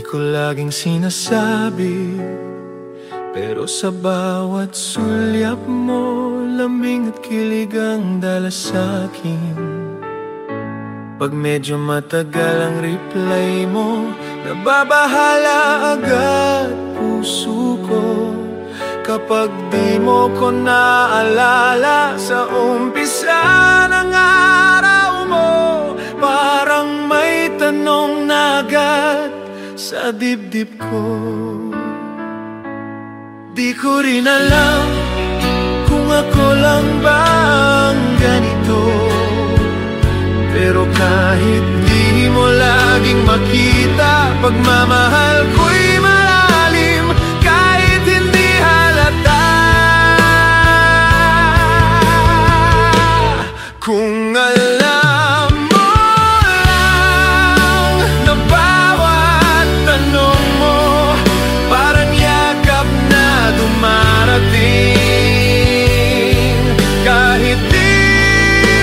ko laging sinasabi, pero sa bawat sulyap mo, lambing at kilig ang dala sa'kin. Pag medyo matagal ang reply mo, nababahala agad puso ko. Kapag di mo ko naalala sa umpisa ng araw mo, parang may tanong na agad sa dibdib ko. Di ko rin alam kung ako lang bang ganito, pero kahit di mo laging makita, pagmamahal ko'y malalim kahit hindi halata. Kung alam mo lang na bawat tanong mo parang yakap na dumarating, kahit di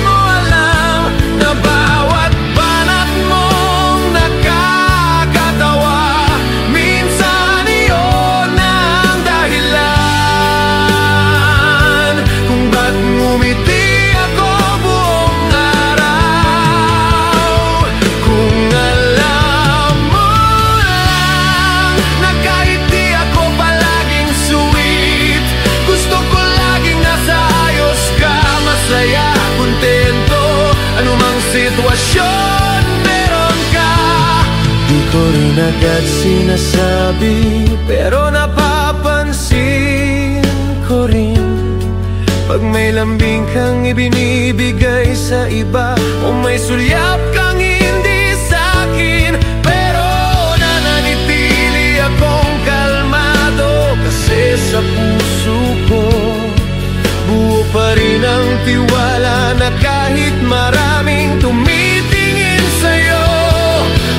mo alam na bawat banat mong nakakatawa, minsan iyon ang dahilan kung ba't ngumiti ako buong araw. Kung alam mo lang na kahit di ako palaging sweet, gusto ko laging nasa ayos ka, masaya, kontento, anumang sitwasyon meron ka. Di ko rin agad sinasabi, pero napapansin ko rin pag may lambing kang ibinibigay sa iba, o may sulyap kang hindi sa'kin, pero nananitili akong kalmado, kasi sa puso ko buo pa rin ang tiwala na kahit maraming tumitingin sa'yo,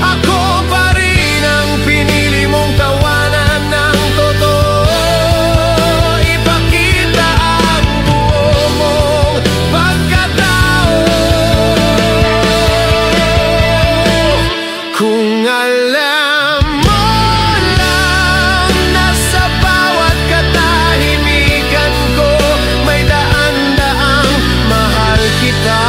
ako pa rin ang pinili mong tawanan ng totoo. Ipakita ang buo mong pagkatao. Kung alam mo lang na sa bawat katahimikan ko may daan-daang mahal kita,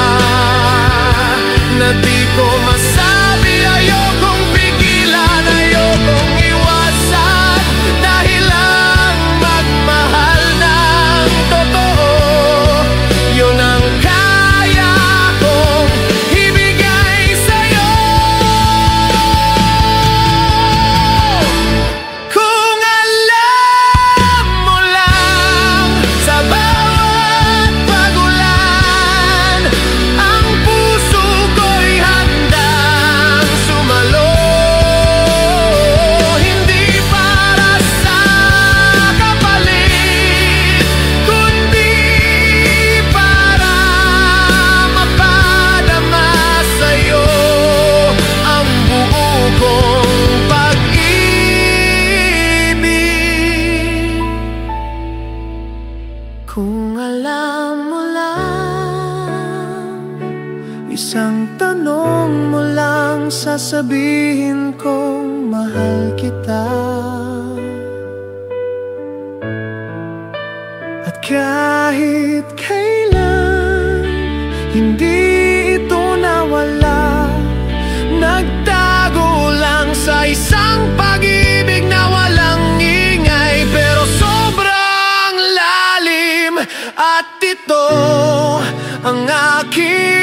na di ko masabi, ayokong pigilan, ayokong iwasan, dahil lang magmahal ng totoo, yun ang kaya kong ibigay sa'yo. Kung alam mo lang sa bawat pagulan, ang puso ko'y handang sumalo, hindi para sa kapalit, kundi para mapadama sa'yo ang buo kong pag-ibig. Kung alam mo lang, isang tanong mo lang, sasabihin kong mahal kita. At kahit kailan hindi ito nawala, nagtago lang sa isang pag-ibig na walang ingay, pero sobrang lalim, at ito ang aking